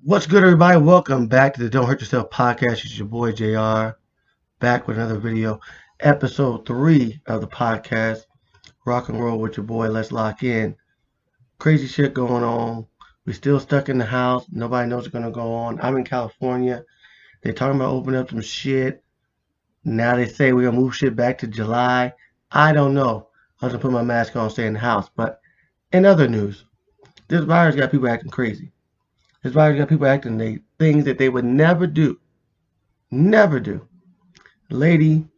What's good, everybody? Welcome back to the Don't Hurt Yourself podcast. It's your boy JR, back with another video, episode 3 of the podcast. Rock and roll with your boy. Let's lock in. Crazy shit going on. We still stuck in the house. Nobody knows what's gonna go on. I'm in California. They're talking about opening up some shit. Now they say we're gonna move shit back to July. I don't know. I was gonna put my mask on, stay in the house. But in other news, this virus got people acting crazy. This virus got people acting things that they would never do. Never do. The lady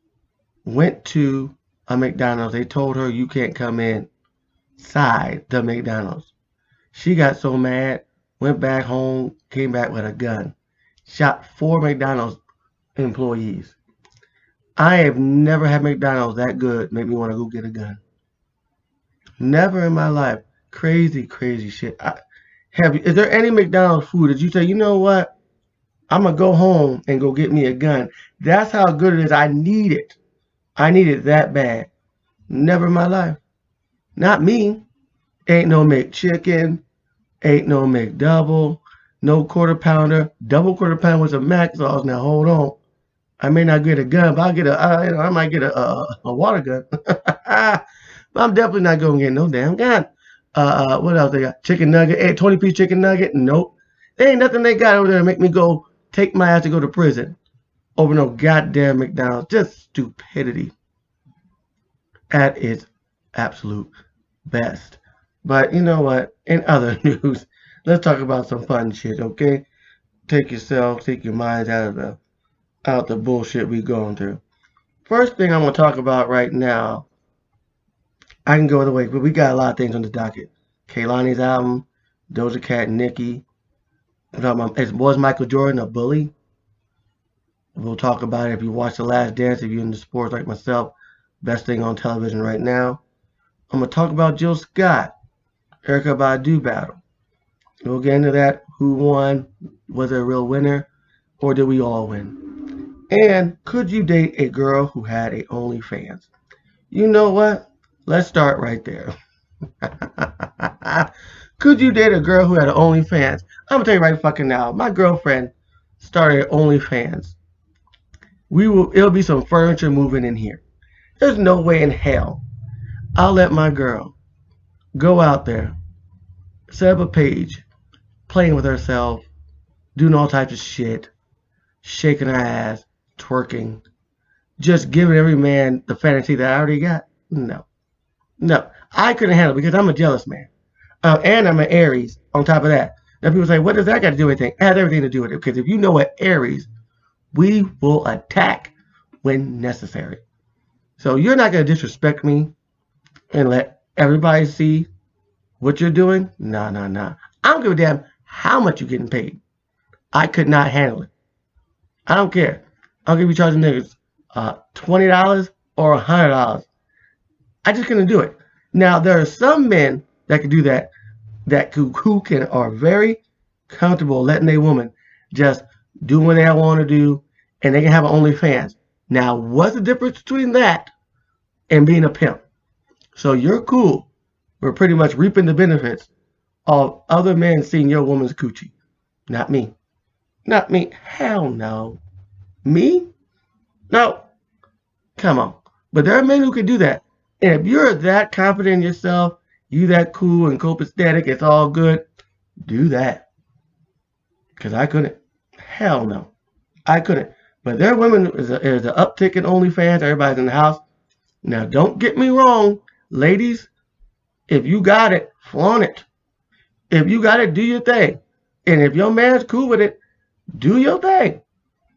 went to a McDonald's. They told her you can't come inside the McDonald's. She got so mad, went back home, came back with a gun, shot 4 McDonald's employees. I have never had McDonald's that good make me want to go get a gun. Never in my life. Crazy, crazy shit. Is there any McDonald's food that you say, you know what? I'm going to go home and go get me a gun. That's how good it is. I need it. I need it that bad. Never in my life. Not me. Ain't no McChicken. Ain't no McDouble. No quarter pounder. Double quarter pounder with some mac sauce. Now hold on. I may not get a gun, but I'll get I might get a water gun. But I'm definitely not going to get no damn gun. What else they got? Chicken nugget, 20-piece chicken nugget? Nope. There ain't nothing they got over there to make me go take my ass to go to prison over no goddamn McDonald's. Just stupidity at its absolute best. But you know what? In other news, let's talk about some fun shit, okay? Take your minds out of the bullshit we going through. First thing I'm gonna talk about right now. I can go the way, but we got a lot of things on the docket. Kehlani's album, Doja Cat, Nicki. Was Michael Jordan a bully? We'll talk about it if you watch The Last Dance, if you're into sports like myself. Best thing on television right now. I'm going to talk about Jill Scott, Erykah Badu battle. We'll get into that. Who won? Was it a real winner? Or did we all win? And could you date a girl who had a OnlyFans? You know what? Let's start right there. Could you date a girl who had an OnlyFans? I'm gonna tell you right fucking now. My girlfriend started OnlyFans. It'll be some furniture moving in here. There's no way in hell I'll let my girl go out there, set up a page, playing with herself, doing all types of shit, shaking her ass, twerking, just giving every man the fantasy that I already got. No, I couldn't handle it because I'm a jealous man. And I'm an Aries on top of that. Now people say, what does that got to do with anything? It has everything to do with it. Because if you know what Aries, we will attack when necessary. So you're not going to disrespect me and let everybody see what you're doing? Nah. I don't give a damn how much you're getting paid. I could not handle it. I don't care. I don't care if you charging niggas $20 or $100. I just couldn't do it. Now there are some men that can do that, are very comfortable letting a woman just do what they want to do, and they can have an OnlyFans. Now, what's the difference between that and being a pimp? So you're cool. We're pretty much reaping the benefits of other men seeing your woman's coochie. Not me. Not me. Hell no. Me? No. Come on. But there are men who can do that. And if you're that confident in yourself, you that cool and copacetic, it's all good, do that. Because I couldn't. Hell no. I couldn't. But there are women, there's an uptick in OnlyFans, everybody's in the house. Now, don't get me wrong, ladies, if you got it, flaunt it. If you got it, do your thing. And if your man's cool with it, do your thing.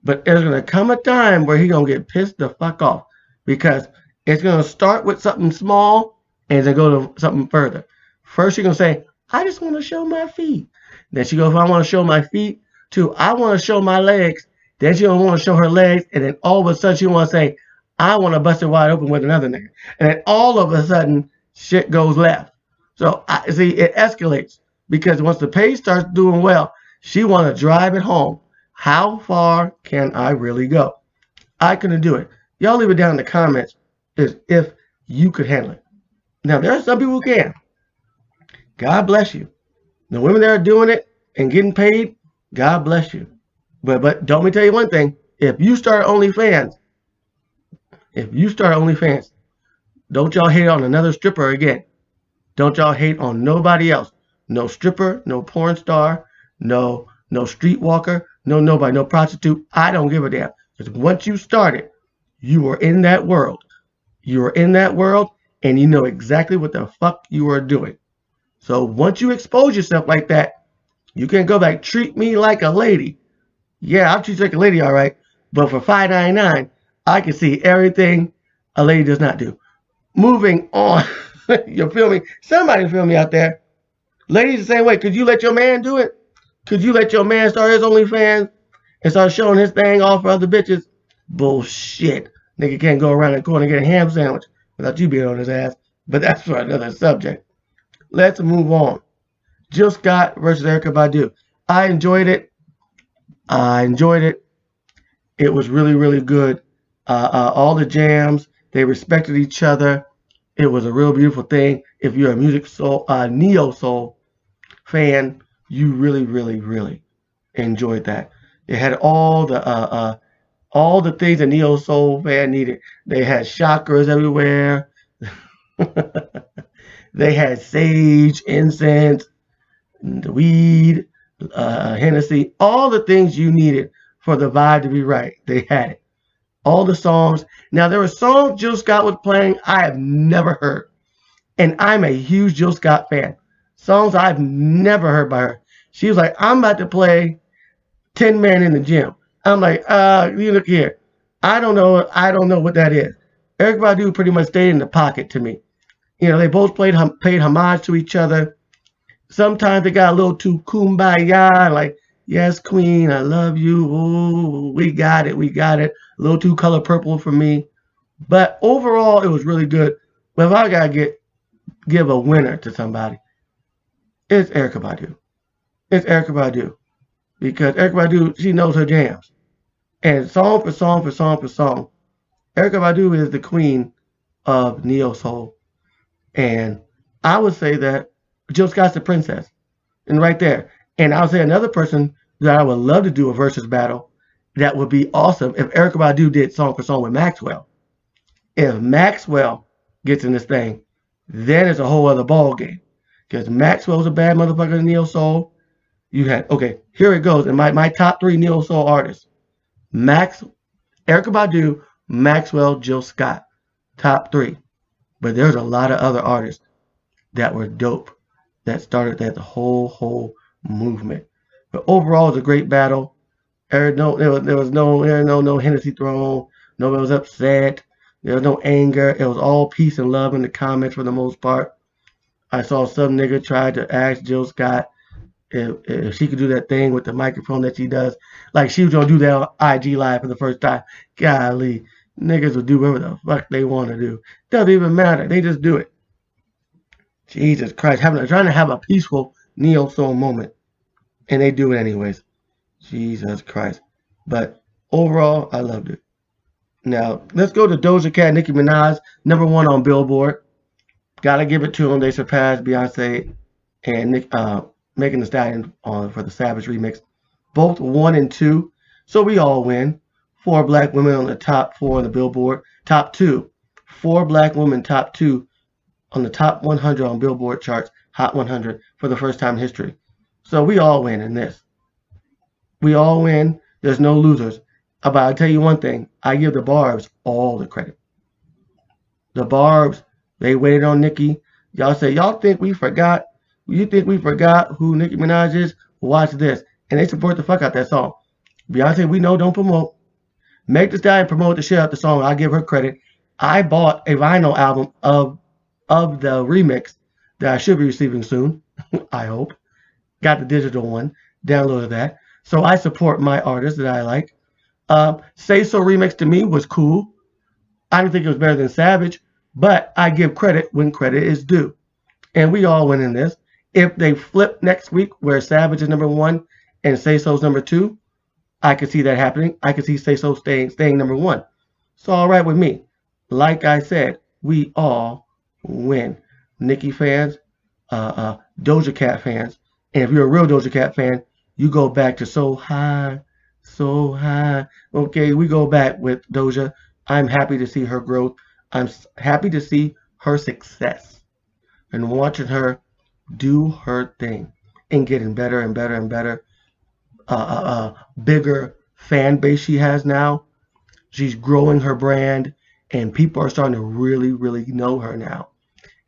But there's going to come a time where he's going to get pissed the fuck off. Because it's going to start with something small and then go to something further. First, you're going to say, I just want to show my feet. Then she goes, I want to show my feet, to I want to show my legs. Then she don't want to show her legs. And then all of a sudden, she want to say, I want to bust it wide open with another nigga. And then all of a sudden, shit goes left. So, it escalates. Because once the page starts doing well, she want to drive it home. How far can I really go? I couldn't do it. Y'all leave it down in the comments if you could handle it. Now, there are some people who can. God bless you. The women that are doing it and getting paid, God bless you. But don't me tell you one thing. If you start OnlyFans, don't y'all hate on another stripper again. Don't y'all hate on nobody else. No stripper, no porn star, no streetwalker, no nobody, no prostitute. I don't give a damn. Because once you started, you are in that world. You are in that world and you know exactly what the fuck you are doing. So once you expose yourself like that, you can go back, treat me like a lady. Yeah, I'll treat you like a lady, all right. But for $5.99, I can see everything a lady does not do. Moving on. You feel me? Somebody feel me out there. Ladies the same way. Could you let your man do it? Could you let your man start his OnlyFans and start showing his thing off for other bitches? Bullshit. Nigga can't go around the corner and get a ham sandwich without you being on his ass. But that's for another subject. Let's move on. Jill Scott versus Erykah Badu. I enjoyed it. It was really, really good. All the jams, they respected each other. It was a real beautiful thing. If you're a music soul, neo soul fan, you really, really, really enjoyed that. It had all the things a neo soul fan needed. They had chakras everywhere. They had sage, incense, the weed, Hennessy, all the things you needed for the vibe to be right. They had it. All the songs. Now, there were songs Jill Scott was playing I have never heard. And I'm a huge Jill Scott fan. Songs I've never heard by her. She was like, I'm about to play 10 Man in the Gym. I'm like, you look here. I don't know what that is. Erykah Badu pretty much stayed in the pocket to me. You know, they both paid homage to each other. Sometimes they got a little too kumbaya, like, yes, queen, I love you. Ooh, we got it. A little too color purple for me. But overall, it was really good. But if I got to give a winner to somebody, it's Erykah Badu. It's Erykah Badu. Because Erykah Badu, she knows her jams. And song for song, Erykah Badu is the queen of neo soul. And I would say that Jill Scott's the princess. And right there. And I would say another person that I would love to do a versus battle that would be awesome if Erykah Badu did song for song with Maxwell. If Maxwell gets in this thing, then it's a whole other ball game. Because Maxwell's a bad motherfucker in neo soul. You had, okay, here it goes. And my top 3 neo soul artists. Erykah Badu, Maxwell, Jill Scott. Top 3. But there's a lot of other artists that were dope that started that whole movement. But overall, it was a great battle. There was no Hennessy thrown. Nobody was upset. There was no anger. It was all peace and love in the comments for the most part. I saw some nigga try to ask Jill Scott if she could do that thing with the microphone that she does. Like she was going to do that on IG Live for the first time. Golly, niggas will do whatever the fuck they want to do. Doesn't even matter. They just do it. Jesus Christ. Trying to have a peaceful neo soul moment. And they do it anyways. Jesus Christ. But overall, I loved it. Now, let's go to Doja Cat and Nicki Minaj. Number 1 on Billboard. Gotta give it to them. They surpassed Beyonce and Megan Thee Stallion for the Savage remix. Both 1 and 2. So we all win. 4 black women on the top 4 on the Billboard. Top 2. 4 black women top 2 on the top 100 on Billboard charts. Hot 100 for the first time in history. So we all win in this. We all win. There's no losers. But I'll tell you one thing. I give the Barbs all the credit. The Barbs, they waited on Nicki. Y'all say, y'all think we forgot? You think we forgot who Nicki Minaj is? Watch this. And they support the fuck out that song. Beyonce, we know, don't promote. Meg Thee Stallion promote the shit out the song. I give her credit. I bought a vinyl album of the remix that I should be receiving soon. I hope. Got the digital one. Downloaded that. So I support my artists that I like. Say So remix to me was cool. I didn't think it was better than Savage, but I give credit when credit is due. And we all win in this. If they flip next week where Savage is number 1 and Say So's number 2, I could see that happening. I could see Say So staying number 1. So all right with me. Like I said, we all win. Nicki fans, Doja Cat fans, and if you're a real Doja Cat fan, You go back to so high, so high. Okay, we go back with Doja. I'm happy to see her growth. I'm happy to see her success and watching her do her thing and getting better and better and better. Bigger fan base she has now. She's growing her brand, and people are starting to really, really know her now.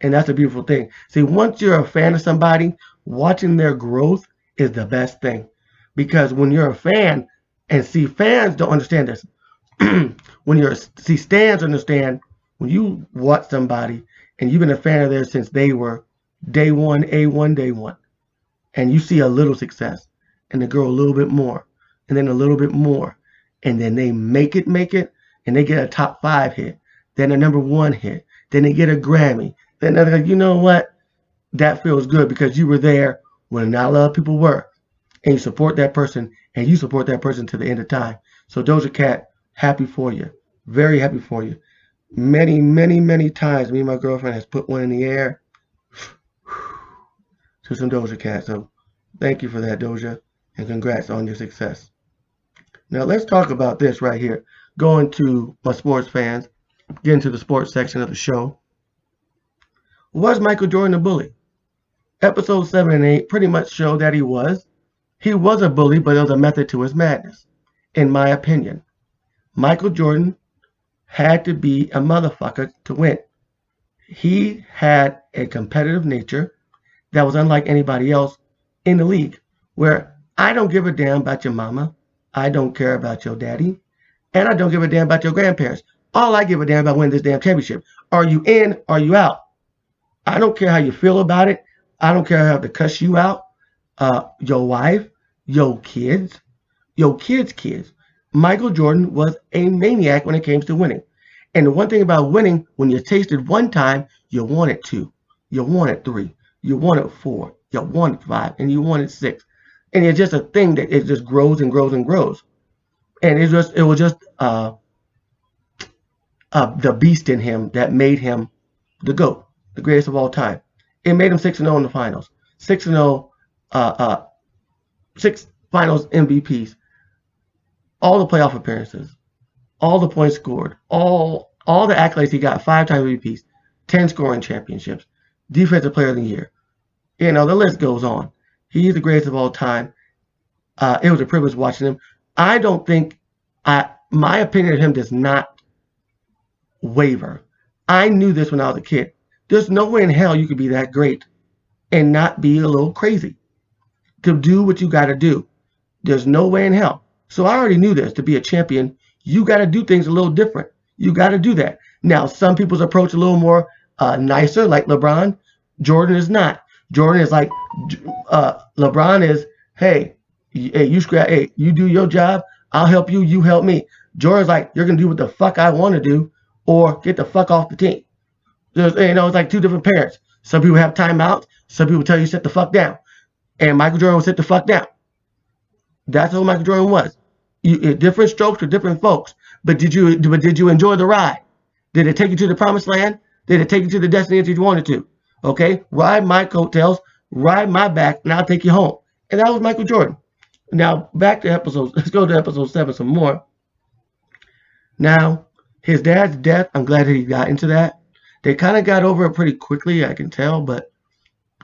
And that's a beautiful thing. See, once you're a fan of somebody, watching their growth is the best thing. Because when you're a fan, and see, fans don't understand this. When you're see, stans understand when you watch somebody and you've been a fan of theirs since they were day one, A1, day one, and you see a little success, and they grow a little bit more, and then a little bit more, and then they make it, and they get a top 5 hit, then a number 1 hit, then they get a Grammy, then they're like, you know what? That feels good because you were there when not a lot of people were, and you support that person, and you support that person to the end of time. So Doja Cat, happy for you, very happy for you. Many, many, many times, me and my girlfriend has put one in the air to some Doja Cat. So thank you for that, Doja, and congrats on your success. Now let's talk about this right here. Going to my sports fans, getting to the sports section of the show. Was Michael Jordan a bully? Episodes 7 and 8 pretty much show that he was. He was a bully, but there was a method to his madness, in my opinion. Michael Jordan had to be a motherfucker to win. He had a competitive nature that was unlike anybody else in the league, where I don't give a damn about your mama, I don't care about your daddy, and I don't give a damn about your grandparents. All I give a damn about winning this damn championship. Are you in? Are you out? I don't care how you feel about it. I don't care how I have to cuss you out, your wife, your kids, kids. Michael Jordan was a maniac when it came to winning. And the one thing about winning, when you taste it one time, you want it 2, you want it 3, you want it 4, you want it 5, and you want it 6. And it's just a thing that it just grows and grows and grows. And it was just the beast in him that made him the GOAT, the greatest of all time. It made him 6-0 in the finals, 6-0, 6 finals MVPs, all the playoff appearances, all the points scored, all the accolades he got, 5-time MVPs, 10 scoring championships, defensive player of the year. You know, the list goes on. He's the greatest of all time. It was a privilege watching him. I don't think my opinion of him does not waver. I knew this when I was a kid. There's no way in hell you could be that great and not be a little crazy to do what you got to do. There's no way in hell. So I already knew this. To be a champion, you got to do things a little different. You got to do that. Now, some people's approach a little more nicer, like LeBron. Jordan is not. Jordan is like, LeBron is, hey, you do your job, I'll help you, you help me. Jordan's like, you're going to do what the fuck I want to do or get the fuck off the team. It's like 2 different parents. Some people have timeouts. Some people tell you sit the fuck down. And Michael Jordan will sit the fuck down. That's who Michael Jordan was. Different strokes for different folks. But did you enjoy the ride? Did it take you to the promised land? Did it take you to the destination you wanted to? Okay, ride my coattails, ride my back, and I'll take you home. And that was Michael Jordan. Now, back to episodes. Let's go to episode 7 some more. Now, his dad's death, I'm glad that he got into that. They kind of got over it pretty quickly, I can tell, but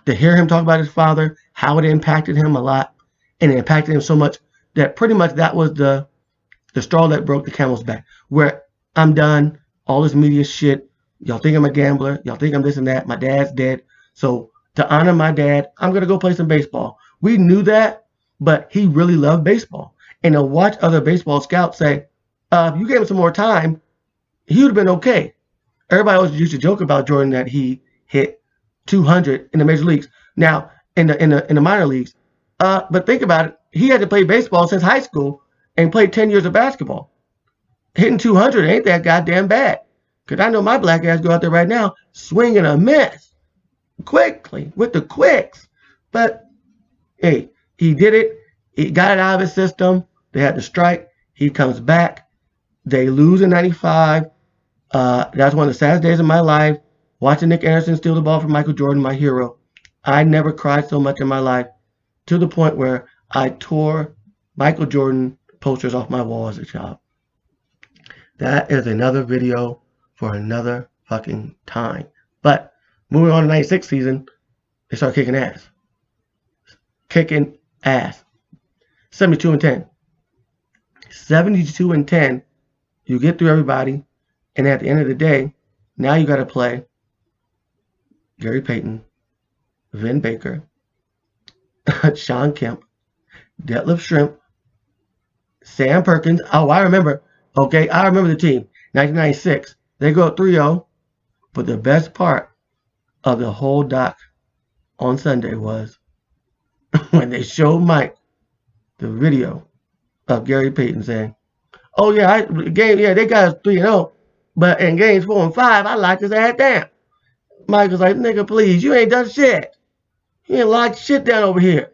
to hear him talk about his father, how it impacted him a lot, and it impacted him so much that pretty much that was the straw that broke the camel's back, where I'm done, all this media shit, y'all think I'm a gambler, y'all think I'm this and that, my dad's dead, so to honor my dad, I'm going to go play some baseball. We knew that, but he really loved baseball. And to watch other baseball scouts say, if you gave him some more time, he would have been okay. Everybody always used to joke about Jordan that he hit 200 in the major leagues. Now, in the minor leagues, but think about it, he had to play baseball since high school and played 10 years of basketball. Hitting 200 ain't that goddamn bad. Because I know my black ass go out there right now swinging a miss quickly with the quicks. But, hey, he did it. He got it out of his system. They had to strike. He comes back. They lose in 95. That's one of the saddest days of my life. Watching Nick Anderson steal the ball from Michael Jordan, my hero. I never cried so much in my life, to the point where I tore Michael Jordan posters off my wall as a child. That is another video for another fucking time. But moving on to 96 season, they start kicking ass. Kicking ass. 72-10. 72-10. You get through everybody, and at the end of the day, now you got to play Gary Payton, Vin Baker, Sean Kemp, Detlef Shrimp, Sam Perkins. Oh, I remember. Okay, I remember the team. 1996. They go up 3-0. But the best part of the whole doc on Sunday was when they showed Mike the video of Gary Payton saying, "Oh yeah, they got us 3-0, but in games 4 and 5, I locked his ass down." Mike was like, "Nigga, please, you ain't done shit. You ain't locked shit down over here.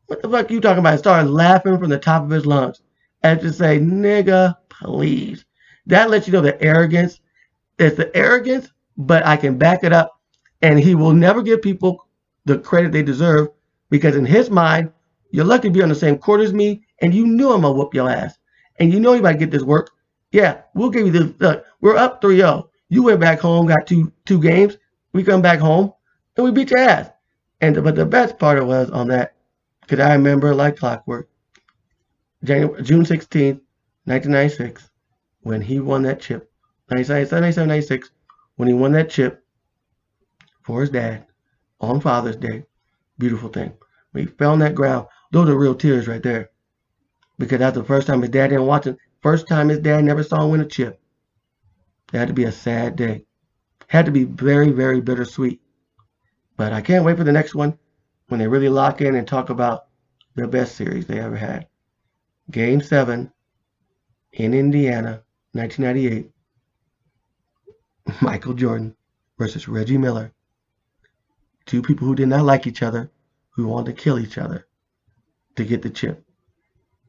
What the fuck you talking about?" He started laughing from the top of his lungs and just say, "Nigga, please." That lets you know the arrogance. It's the arrogance, but I can back it up. And he will never give people the credit they deserve because in his mind, you're lucky to be on the same court as me, and you knew I'm going to whoop your ass. And you know you about to get this work. Yeah, we'll give you this. Look, we're up 3-0. You went back home, got two games. We come back home, and we beat your ass. But the best part was on that, because I remember like clockwork, June 16th, 1996, when he won that chip. 97, 96, when he won that chip for his dad on Father's Day. Beautiful thing. When he fell on that ground, those are real tears right there. Because that's the first time his dad didn't watch it. First time his dad never saw him win a chip. It had to be a sad day. Had to be very, very bittersweet. But I can't wait for the next one when they really lock in and talk about the best series they ever had. Game 7 in Indiana, 1998. Michael Jordan versus Reggie Miller. Two people who did not like each other, who wanted to kill each other to get the chip.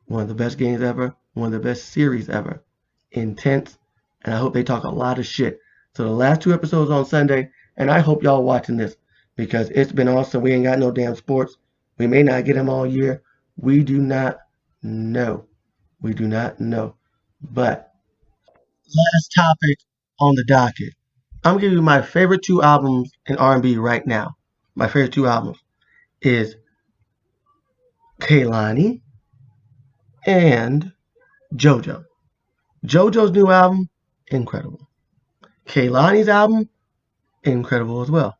One of the best games ever, one of the best series ever. Intense, and I hope they talk a lot of shit. So the last 2 episodes on Sunday, and I hope y'all watching this because it's been awesome. We ain't got no damn sports. We may not get them all year. We do not know. We do not know. But last topic on the docket. I'm gonna give you my favorite 2 albums in R&B right now. My favorite 2 albums is Kehlani and JoJo. JoJo's new album, incredible. Kehlani's album, incredible as well.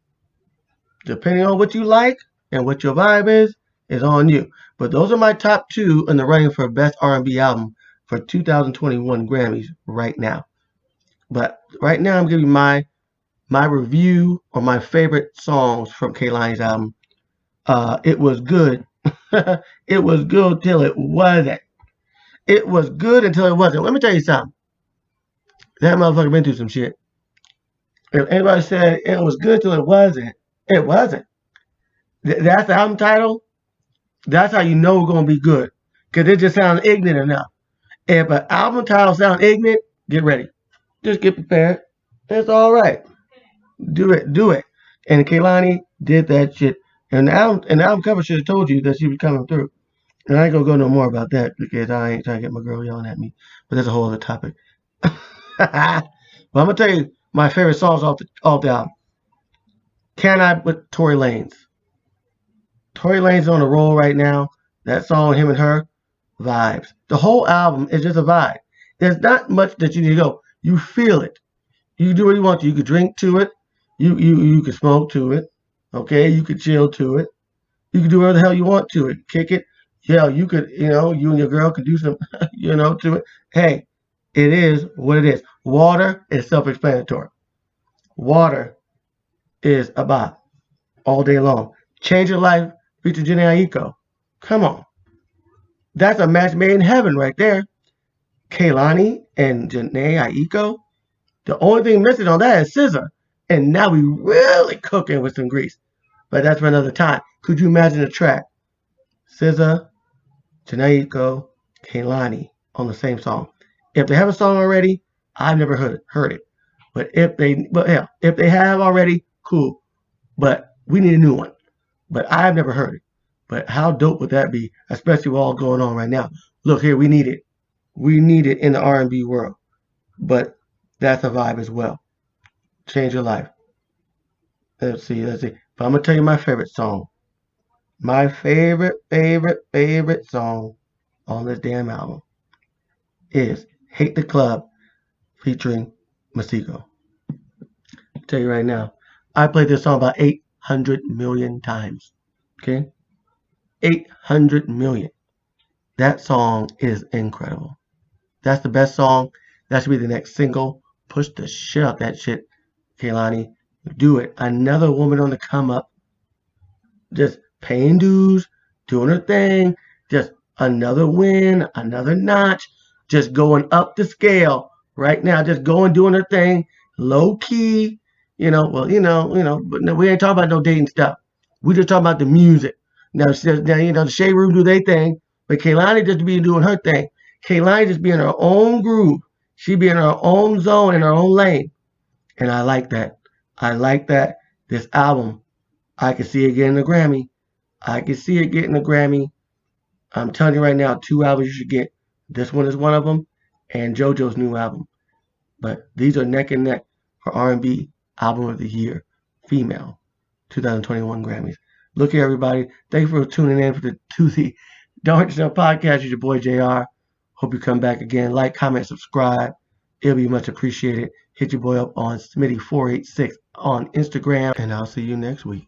Depending on what you like and what your vibe is on you. But those are my top 2 in the running for best R&B album for 2021 Grammys right now. But right now I'm giving you my review or my favorite songs from Kehlani's album. It was good. It was good till it wasn't. It was good until it wasn't. Let me tell you something. That motherfucker been through some shit. If anybody said it was good till it wasn't, it wasn't. That's the album title. That's how you know it's going to be good. Because it just sounds ignorant enough. If an album title sounds ignorant, get ready. Just get prepared. It's all right. Do it. And Kehlani did that shit. And the album cover should have told you that she was coming through. And I ain't going to go no more about that because I ain't trying to get my girl yelling at me. But that's a whole other topic. But I'm going to tell you my favorite songs off the album. Can I with Tory Lanez. Tory Lanez is on a roll right now. That song, him and her, vibes. The whole album is just a vibe. There's not much that you need to go. You feel it. You do what you want to. You could drink to it. You could smoke to it. Okay? You could chill to it. You could do whatever the hell you want to it. Kick it. Yeah, you could, you and your girl could do some, to it. Hey, it is what it is. Water is self-explanatory. Water is a bop all day long. Change Your Life, feature Jhené Aiko. Come on. That's a match made in heaven right there. Kehlani and Jhené Aiko. The only thing missing on that is SZA. And now we really cooking with some grease. But that's for another time. Could you imagine a track? SZA, Jhené Aiko, Kehlani on the same song. If they have a song already, I've never heard it. But if they have already, cool. But we need a new one. But I've never heard it. But how dope would that be, especially with all going on right now? Look here, we need it. We need it in the R&B world. But that's a vibe as well. Change your life. Let's see. But I'm gonna tell you my favorite song. My favorite song on this damn album is "Hate the Club" featuring Masego. I'll tell you right now, I played this song about 800 million times. Okay, 800 million. That song is incredible. That's the best song. That should be the next single. Push the shit out that shit, Kehlani. Do it. Another woman on the come up, just paying dues, doing her thing, just another win, another notch, just going up the scale right now, just going doing her thing, low key, but no, we ain't talking about no dating stuff. We just talking about the music. Now, the Shade Room do their thing, but Kehlani just be doing her thing. Kehlani just be in her own groove. She be in her own zone, in her own lane. And I like that. I like that. This album, I can see it getting a Grammy. I can see it getting a Grammy. I'm telling you right now, 2 albums you should get. This one is one of them, and JoJo's new album. But these are neck and neck for R&B Album of the Year, female, 2021 Grammys. Look here, everybody. Thank you for tuning in to the Don't Hurt Yourself podcast. It's your boy JR. Hope you come back again. Like, comment, subscribe. It'll be much appreciated. Hit your boy up on Smitty486 on Instagram, and I'll see you next week.